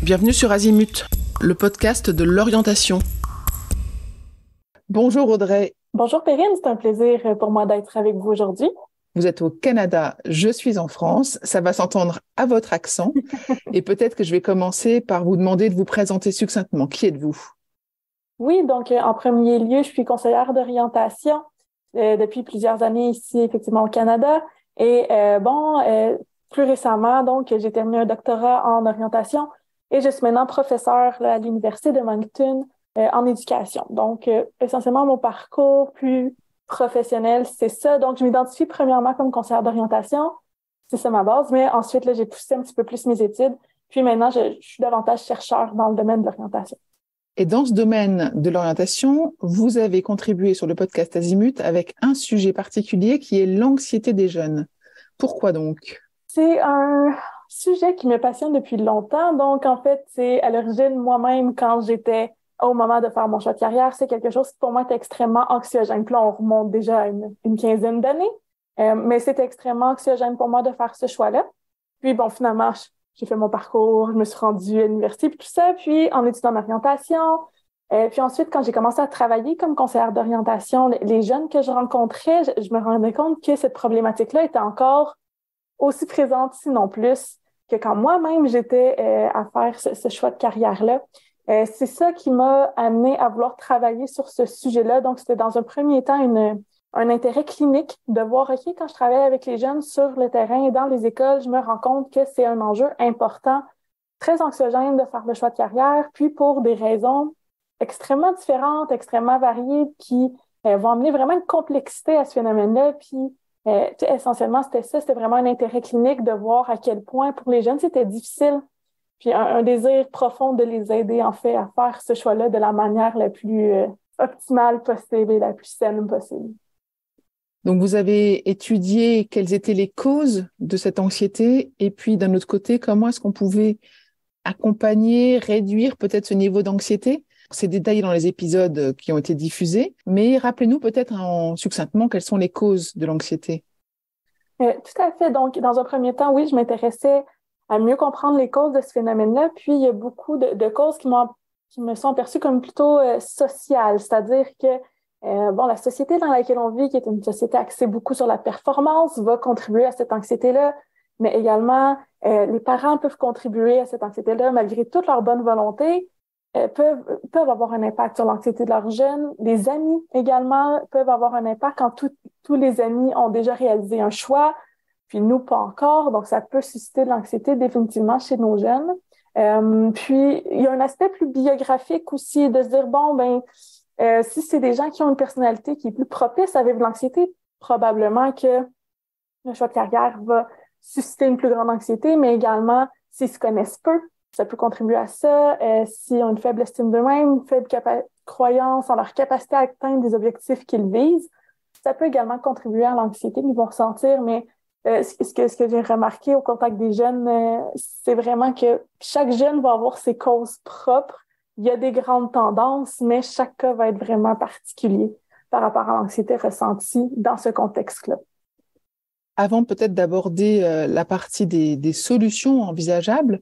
Bienvenue sur Azimut, le podcast de l'orientation. Bonjour Audrey. Bonjour Perrine, c'est un plaisir pour moi d'être avec vous aujourd'hui. Vous êtes au Canada, je suis en France. Ça va s'entendre à votre accent. Et peut-être que je vais commencer par vous demander de vous présenter succinctement. Qui êtes-vous? Oui, donc en premier lieu, je suis conseillère d'orientation depuis plusieurs années ici, effectivement, au Canada. Et plus récemment, donc, j'ai terminé un doctorat en orientation et je suis maintenant professeure là, à l'Université de Moncton en éducation. Donc, essentiellement, mon parcours plus professionnel, c'est ça. Donc, je m'identifie premièrement comme conseillère d'orientation. C'est ça ma base. Mais ensuite, là, j'ai poussé un petit peu plus mes études. Puis maintenant, je suis davantage chercheur dans le domaine de l'orientation. Et dans ce domaine de l'orientation, vous avez contribué sur le podcast Azimut avec un sujet particulier qui est l'anxiété des jeunes. Pourquoi donc? C'est un sujet qui me passionne depuis longtemps. Donc, en fait, c'est à l'origine, moi-même, quand j'étais au moment de faire mon choix de carrière, c'est quelque chose qui, pour moi, était extrêmement anxiogène. Puis là, on remonte déjà à une quinzaine d'années. Mais c'était extrêmement anxiogène pour moi de faire ce choix-là. Puis, bon, finalement, j'ai fait mon parcours, je me suis rendue à l'université, puis tout ça. Puis, en étudiant en orientation. Puis ensuite, quand j'ai commencé à travailler comme conseillère d'orientation, les jeunes que je rencontrais, je me rendais compte que cette problématique-là était encore aussi présente, sinon plus, que quand moi-même j'étais à faire ce choix de carrière-là. C'est ça qui m'a amené à vouloir travailler sur ce sujet-là. Donc, c'était dans un premier temps un intérêt clinique de voir, OK, quand je travaille avec les jeunes sur le terrain et dans les écoles, je me rends compte que c'est un enjeu important, très anxiogène de faire le choix de carrière, puis pour des raisons extrêmement différentes, extrêmement variées, qui vont amener vraiment une complexité à ce phénomène-là, puis essentiellement, c'était ça, c'était vraiment un intérêt clinique de voir à quel point pour les jeunes, c'était difficile. Puis un désir profond de les aider, en fait, à faire ce choix-là de la manière la plus optimale possible et la plus saine possible. Donc, vous avez étudié quelles étaient les causes de cette anxiété et puis d'un autre côté, comment est-ce qu'on pouvait accompagner, réduire peut-être ce niveau d'anxiété? C'est détaillé dans les épisodes qui ont été diffusés, mais rappelez-nous peut-être succinctement quelles sont les causes de l'anxiété. Tout à fait. Donc, dans un premier temps, oui, je m'intéressais à mieux comprendre les causes de ce phénomène-là. Puis, il y a beaucoup de causes qui me sont perçues comme plutôt sociales, c'est-à-dire que la société dans laquelle on vit, qui est une société axée beaucoup sur la performance, va contribuer à cette anxiété-là, mais également, les parents peuvent contribuer à cette anxiété-là malgré toute leur bonne volonté. Peuvent avoir un impact sur l'anxiété de leurs jeunes. Les amis également peuvent avoir un impact quand tous les amis ont déjà réalisé un choix, puis nous pas encore. Donc, ça peut susciter de l'anxiété définitivement chez nos jeunes. Puis, il y a un aspect plus biographique aussi de se dire, si c'est des gens qui ont une personnalité qui est plus propice à vivre de l'anxiété, probablement que le choix de carrière va susciter une plus grande anxiété, mais également, s'ils se connaissent peu, ça peut contribuer à ça. S'ils ont une faible estime d'eux-mêmes, une faible croyance en leur capacité à atteindre des objectifs qu'ils visent, ça peut également contribuer à l'anxiété qu'ils vont ressentir. Mais ce que j'ai remarqué au contact des jeunes, c'est vraiment que chaque jeune va avoir ses causes propres. Il y a des grandes tendances, mais chaque cas va être vraiment particulier par rapport à l'anxiété ressentie dans ce contexte-là. Avant peut-être d'aborder la partie des solutions envisageables,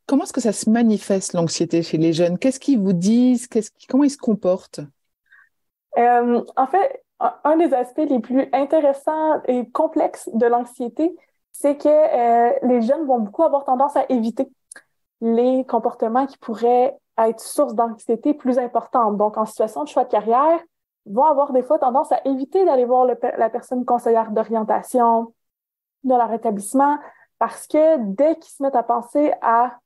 comment est-ce que ça se manifeste, l'anxiété chez les jeunes? Qu'est-ce qu'ils vous disent? Comment ils se comportent? En fait, un des aspects les plus intéressants et complexes de l'anxiété, c'est que les jeunes vont beaucoup avoir tendance à éviter les comportements qui pourraient être source d'anxiété plus importante. Donc, en situation de choix de carrière, ils vont avoir des fois tendance à éviter d'aller voir la personne conseillère d'orientation de leur établissement parce que dès qu'ils se mettent à penser à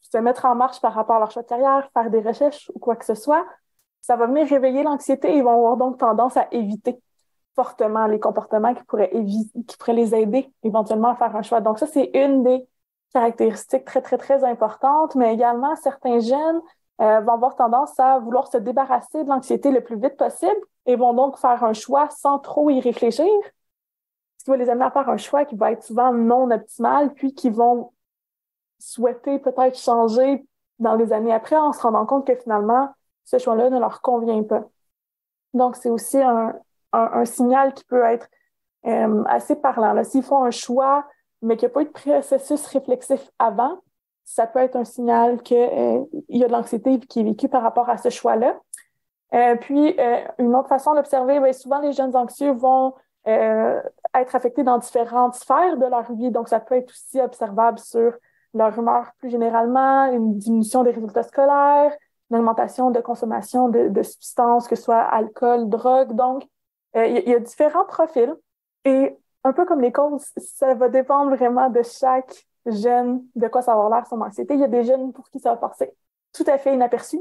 se mettre en marche par rapport à leur choix de carrière, faire des recherches ou quoi que ce soit, ça va venir réveiller l'anxiété et ils vont avoir donc tendance à éviter fortement les comportements qui pourraient les aider éventuellement à faire un choix. Donc ça, c'est une des caractéristiques très, très, très importantes, mais également certains jeunes vont avoir tendance à vouloir se débarrasser de l'anxiété le plus vite possible et vont donc faire un choix sans trop y réfléchir, ce qui va les amener à faire un choix qui va être souvent non optimal, puis qui vont souhaiter peut-être changer dans les années après en se rendant compte que finalement, ce choix-là ne leur convient pas. Donc, c'est aussi un signal qui peut être assez parlant. Là, s'ils font un choix, mais qu'il n'y a pas eu de processus réflexif avant, ça peut être un signal qu'il y a de l'anxiété qui est vécue par rapport à ce choix-là. Puis, une autre façon d'observer, bien, souvent les jeunes anxieux vont être affectés dans différentes sphères de leur vie. Donc, ça peut être aussi observable sur leur humeur plus généralement, une diminution des résultats scolaires, une augmentation de consommation de substances, que ce soit alcool, drogue. Donc, il y a différents profils. Et un peu comme les causes, ça va dépendre vraiment de chaque jeune, de quoi ça va avoir l'air son anxiété. Il y a des jeunes pour qui ça va passer tout à fait inaperçu,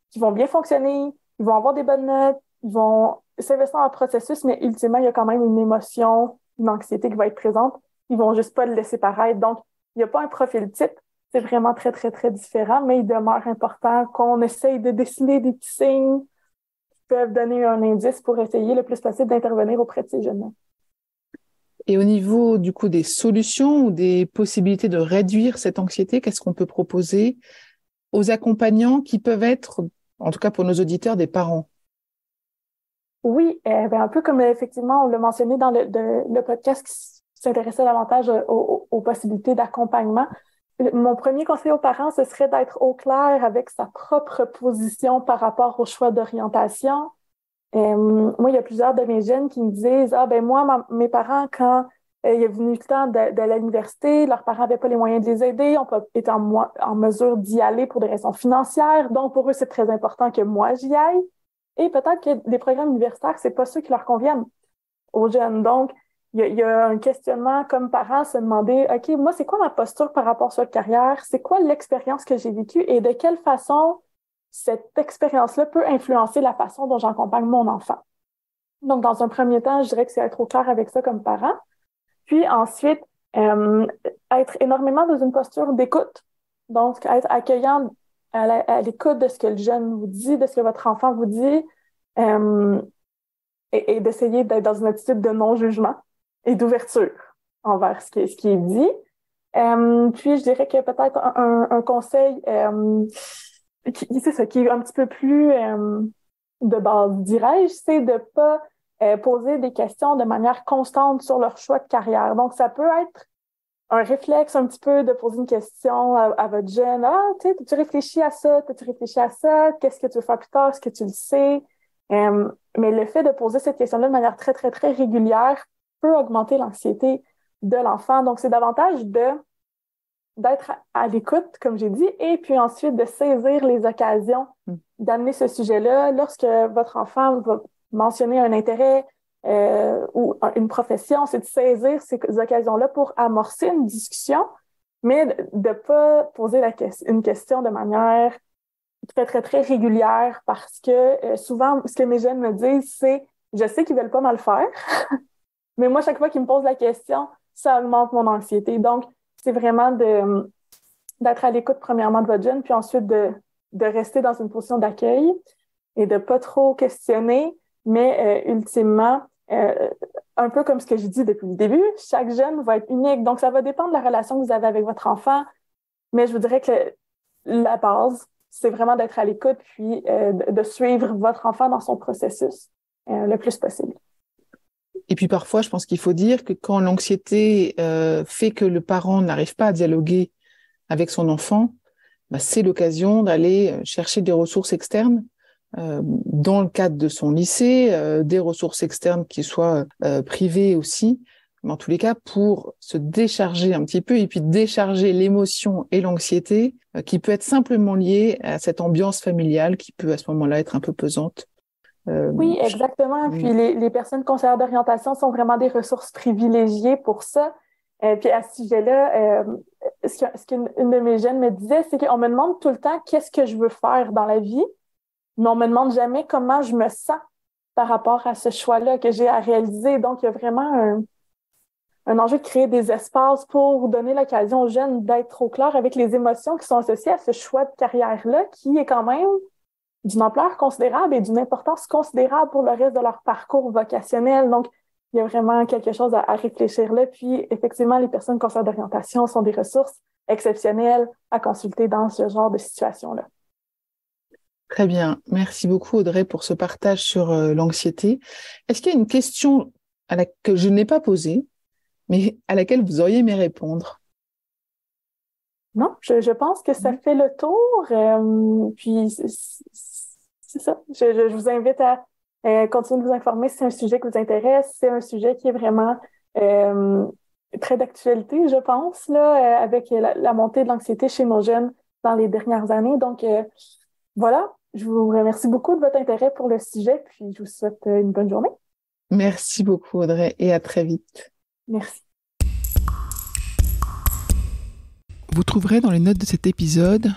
qui vont bien fonctionner, ils vont avoir des bonnes notes, ils vont s'investir dans le processus, mais ultimement, il y a quand même une émotion, une anxiété qui va être présente. Ils vont juste pas le laisser paraître. Donc, il n'y a pas un profil type. C'est vraiment très, très, très différent, mais il demeure important qu'on essaye de dessiner des petits signes qui peuvent donner un indice pour essayer le plus possible d'intervenir auprès de ces jeunes-là. Et au niveau du coup des solutions ou des possibilités de réduire cette anxiété, qu'est-ce qu'on peut proposer aux accompagnants qui peuvent être, en tout cas pour nos auditeurs, des parents? Oui, ben un peu comme effectivement on l'a mentionné dans le podcast qui s'intéressait davantage aux possibilités d'accompagnement. Mon premier conseil aux parents, ce serait d'être au clair avec sa propre position par rapport au choix d'orientation. Moi, il y a plusieurs de mes jeunes qui me disent, ah ben moi, mes parents, quand il est venu le temps d'aller à l'université, leurs parents n'avaient pas les moyens de les aider, on peut être en mesure d'y aller pour des raisons financières. Donc, pour eux, c'est très important que moi, j'y aille. Et peut-être que des programmes universitaires, c'est pas ceux qui leur conviennent aux jeunes. Donc, il y a un questionnement comme parent, se demander, OK, moi, c'est quoi ma posture par rapport à cette carrière? C'est quoi l'expérience que j'ai vécue et de quelle façon cette expérience-là peut influencer la façon dont j'accompagne mon enfant? Donc, dans un premier temps, je dirais que c'est être au clair avec ça comme parent. Puis ensuite, être énormément dans une posture d'écoute. Donc, être accueillant à l'écoute de ce que le jeune vous dit, de ce que votre enfant vous dit, et d'essayer d'être dans une attitude de non-jugement et d'ouverture envers ce qui est dit. Puis, je dirais que peut-être un conseil c'est ça, qui est un petit peu plus de base, dirais-je, c'est de pas poser des questions de manière constante sur leur choix de carrière. Donc, ça peut être un réflexe un petit peu de poser une question à votre jeune. Ah, tu sais, tu réfléchis à ça? T'as-tu réfléchi à ça? Qu'est-ce que tu veux faire plus tard? Est-ce que tu le sais? Mais le fait de poser cette question-là de manière très, très, très régulière peut augmenter l'anxiété de l'enfant. Donc, c'est davantage d'être à l'écoute, comme j'ai dit, et puis ensuite de saisir les occasions d'amener ce sujet-là. Lorsque votre enfant va mentionner un intérêt ou une profession, c'est de saisir ces occasions-là pour amorcer une discussion, mais de ne pas poser une question de manière très, très, très régulière parce que souvent, ce que mes jeunes me disent, c'est « je sais qu'ils veulent pas mal faire, mais moi, chaque fois qu'ils me posent la question, ça augmente mon anxiété. » Donc, c'est vraiment d'être à l'écoute premièrement de votre jeune, puis ensuite de rester dans une position d'accueil et de pas trop questionner, mais ultimement, un peu comme ce que j'ai dit depuis le début, chaque jeune va être unique. Donc, ça va dépendre de la relation que vous avez avec votre enfant, mais je vous dirais que la base, c'est vraiment d'être à l'écoute, puis de suivre votre enfant dans son processus le plus possible. Et puis parfois, je pense qu'il faut dire que quand l'anxiété fait que le parent n'arrive pas à dialoguer avec son enfant, bah, c'est l'occasion d'aller chercher des ressources externes dans le cadre de son lycée, des ressources externes qui soient privées aussi, mais en tous les cas pour se décharger un petit peu et puis décharger l'émotion et l'anxiété qui peut être simplement liée à cette ambiance familiale qui peut à ce moment-là être un peu pesante. Oui, exactement. Puis les personnes conseillères d'orientation sont vraiment des ressources privilégiées pour ça. Puis à ce sujet-là, ce qu'une de mes jeunes me disait, c'est qu'on me demande tout le temps qu'est-ce que je veux faire dans la vie, mais on me demande jamais comment je me sens par rapport à ce choix-là que j'ai à réaliser. Donc, il y a vraiment un enjeu de créer des espaces pour donner l'occasion aux jeunes d'être au clair avec les émotions qui sont associées à ce choix de carrière-là, qui est quand même d'une ampleur considérable et d'une importance considérable pour le reste de leur parcours vocationnel. Donc, il y a vraiment quelque chose à réfléchir là. Puis, effectivement, les personnes conseillères d'orientation sont des ressources exceptionnelles à consulter dans ce genre de situation-là. Très bien. Merci beaucoup, Audrey, pour ce partage sur l'anxiété. Est-ce qu'il y a une question que je n'ai pas posée, mais à laquelle vous auriez aimé répondre? Non, je pense que ça fait le tour. Puis c'est ça. Je vous invite à continuer de vous informer si c'est un sujet qui vous intéresse, si c'est un sujet qui est vraiment euh, très d'actualité, je pense, là, avec la montée de l'anxiété chez nos jeunes dans les dernières années. Donc, voilà, je vous remercie beaucoup de votre intérêt pour le sujet, puis je vous souhaite une bonne journée. Merci beaucoup, Audrey, et à très vite. Merci. Vous trouverez dans les notes de cet épisode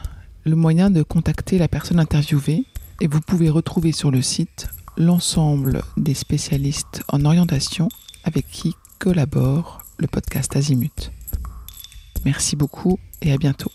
le moyen de contacter la personne interviewée et vous pouvez retrouver sur le site l'ensemble des spécialistes en orientation avec qui collabore le podcast Azimut. Merci beaucoup et à bientôt.